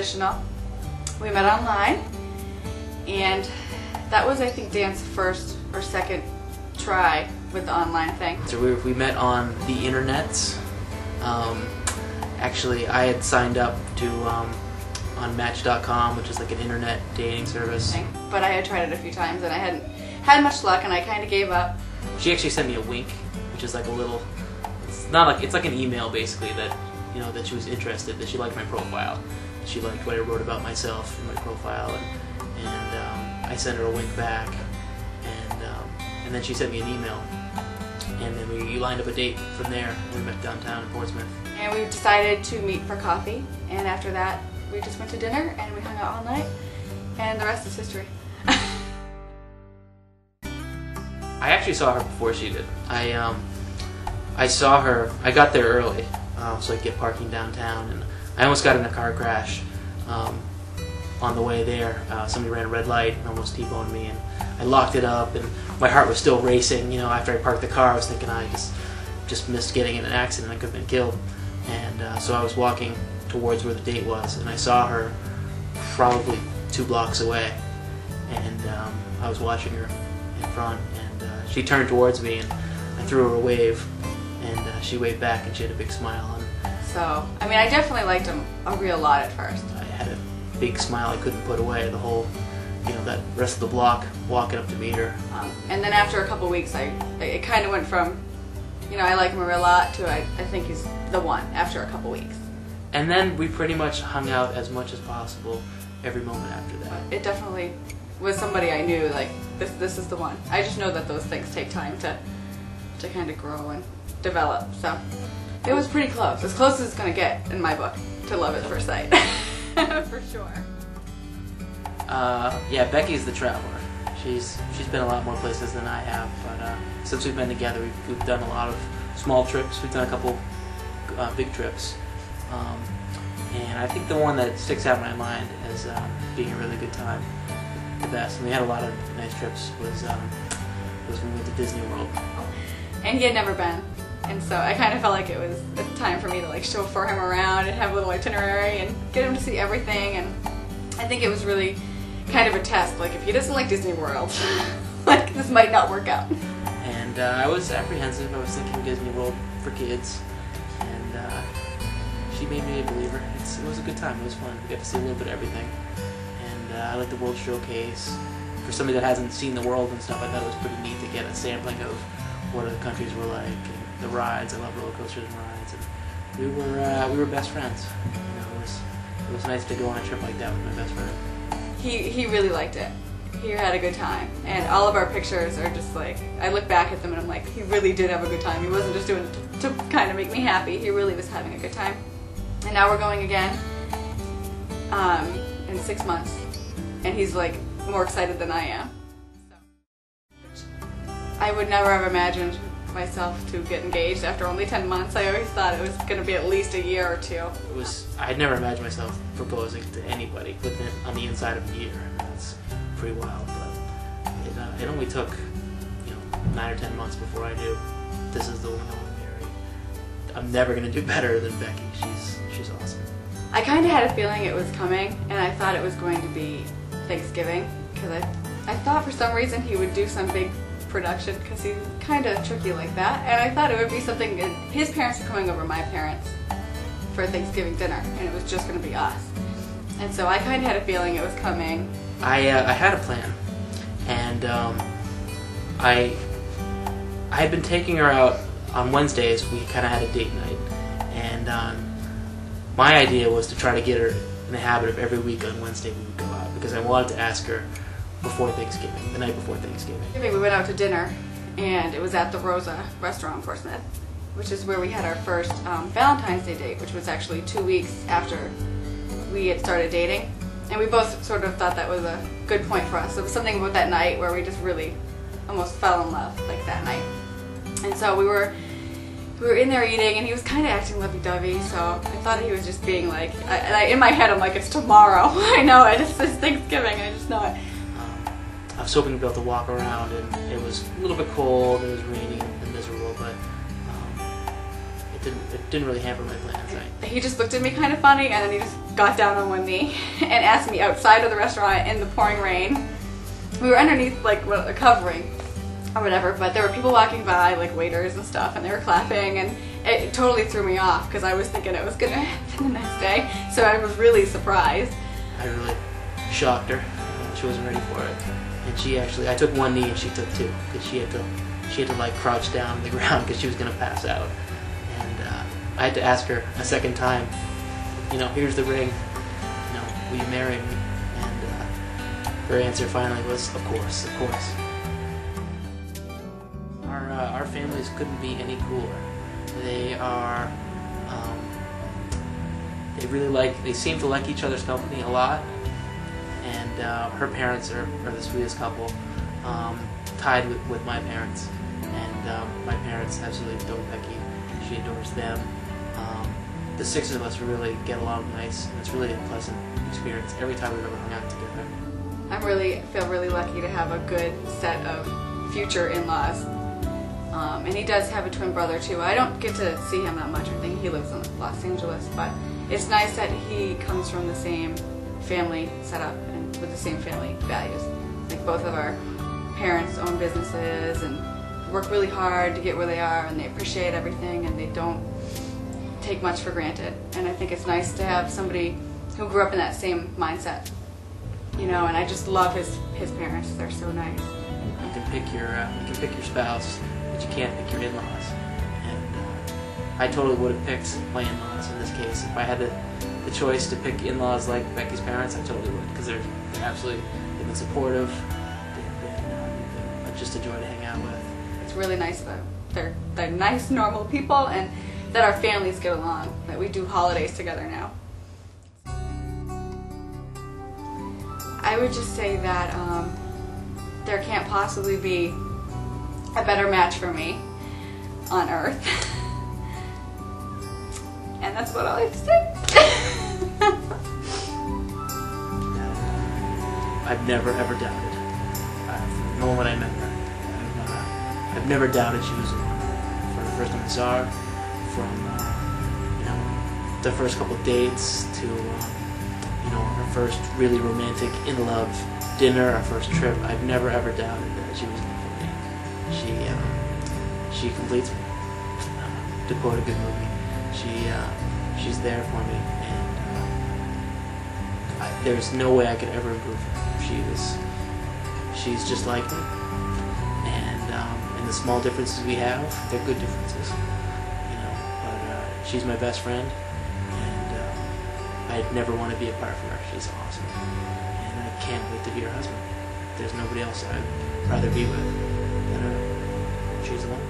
traditional. We met online, and that was, I think, Dan's first or second try with the online thing. So we met on the internet. Actually, I had signed up to on Match.com, which is like an internet dating service. But I had tried it a few times and I hadn't had much luck, and I kind of gave up. She actually sent me a wink, which is like a little. It's not like, it's like an email basically that, you know, that she was interested, that she liked my profile. She liked what I wrote about myself in my profile, and I sent her a wink back, and then she sent me an email, and then we lined up a date from there. We met downtown in Portsmouth. And we decided to meet for coffee, and after that we just went to dinner and we hung out all night, and the rest is history. I actually saw her before she did. I saw her, I got there early, so I could get parking downtown, and I almost got in a car crash on the way there. Somebody ran a red light and almost T-boned me, and I locked it up, and my heart was still racing. You know, after I parked the car, I was thinking I just missed getting in an accident. I could have been killed. And so I was walking towards where the date was, and I saw her probably 2 blocks away, and I was watching her in front, and she turned towards me, and I threw her a wave, and she waved back, and she had a big smile. And so, I mean, I definitely liked him a real lot at first. I had a big smile I couldn't put away the whole, you know, that rest of the block walking up to meet her. And then after a couple weeks, it kind of went from, you know, I like him a real lot to I think he's the one after a couple weeks. And then we pretty much hung out as much as possible every moment after that. It definitely was somebody I knew, like, this is the one. I just know that those things take time to kind of grow and develop, so it was pretty close. As close as it's going to get, in my book, to love at first sight. For sure. Yeah, Beckie's the traveler. She's been a lot more places than I have, but since we've been together, we've done a lot of small trips. We've done a couple big trips, and I think the one that sticks out in my mind as being a really good time, the best, and we had a lot of nice trips, was when we went to Disney World. And he had never been, and so I kind of felt like it was a time for me to like chauffeur him around and have a little itinerary and get him to see everything. And I think it was really kind of a test, like if he doesn't like Disney World, like this might not work out. And I was apprehensive. I was thinking Disney World for kids, and she made me a believer. It was a good time. It was fun. We got to see a little bit of everything, and I like the World Showcase. For somebody that hasn't seen the world and stuff, I thought it was pretty neat to get a sampling of what other countries were like, and the rides. I love roller coasters and rides, and we were best friends. You know, it was nice to go on a trip like that with my best friend. He really liked it. He had a good time, and all of our pictures are just like, I look back at them and I'm like, he really did have a good time. He wasn't just doing it to kind of make me happy. He really was having a good time. And now we're going again in 6 months, and he's like more excited than I am. So, I would never have imagined myself to get engaged after only 10 months. I always thought it was going to be at least a year or 2. I'd never imagined myself proposing to anybody on the inside of a year. That's pretty wild, but it only took, you know, 9 or 10 months before I knew this is the woman I want to marry. I'm never going to do better than Becky. She's awesome. I kind of had a feeling it was coming, and I thought it was going to be Thanksgiving, because I thought for some reason he would do some big production, because he's kind of tricky like that, and I thought it would be something. His parents were coming over my parents for Thanksgiving dinner, and it was just going to be us. And so I kind of had a feeling it was coming. I had a plan, and I had been taking her out on Wednesdays. We kind of had a date night, and my idea was to try to get her in the habit of every week on Wednesday we would go out, because I wanted to ask her before Thanksgiving, the night before Thanksgiving. We went out to dinner, and it was at the Rosa restaurant in Portsmouth, which is where we had our first Valentine's Day date, which was actually 2 weeks after we had started dating. And we both sort of thought that was a good point for us. There was something about that night where we just really almost fell in love, like that night. And so we were in there eating, and he was kind of acting lovey-dovey, so I thought he was just being like, in my head I'm like, it's tomorrow. I know it, it's Thanksgiving, I just know it. I was hoping to be able to walk around, and it was a little bit cold, it was raining and miserable, but it didn't really hamper my plans. He just looked at me kind of funny, and then he just got down on one knee and asked me outside of the restaurant in the pouring rain. We were underneath like a covering or whatever, but there were people walking by, like waiters and stuff, and they were clapping, and it totally threw me off because I was thinking it was gonna happen the next day. So I was really surprised. I really shocked her. She wasn't ready for it, and I took one knee and she took two because she had to like crouch down on the ground because she was gonna pass out. And I had to ask her a second time, here's the ring, will you marry me? And her answer finally was, of course, of course. Our families couldn't be any cooler. They are, they seem to like each other's company a lot, and her parents are the sweetest couple, tied with my parents, and my parents absolutely adore Becky. She adores them. The six of us really get along nice, and it's really a pleasant experience every time we've ever hung out together. I feel really lucky to have a good set of future in-laws. And he does have a twin brother too. I don't get to see him that much. I think he lives in Los Angeles, but it's nice that he comes from the same family setup and with the same family values. Like both of our parents own businesses and work really hard to get where they are, and they appreciate everything, and they don't take much for granted. And I think it's nice to have somebody who grew up in that same mindset. And I just love his parents. They're so nice. You can pick your spouse, but you can't pick your in-laws. And I totally would have picked my in-laws in this case. If I had the choice to pick in-laws like Becky's parents, I totally would, because they've been supportive. They've been just a joy to hang out with. It's really nice that they're nice, normal people, and that our families get along, that we do holidays together now. I would just say that there can't possibly be a better match for me on earth. And that's about all I have to say. I've never ever doubted. From the moment I met her, I've never doubted she was the one. From the first time I saw her, from the first couple of dates to our first really romantic, in-love dinner, our first trip. I've never ever doubted that she was the one for me. She completes me. To quote a good movie, she's there for me, and there's no way I could ever improve her. She's just like me, and the small differences we have, they're good differences, but she's my best friend, and I'd never want to be apart from her. She's awesome, and I can't wait to be her husband. There's nobody else I'd rather be with than her. She's the one.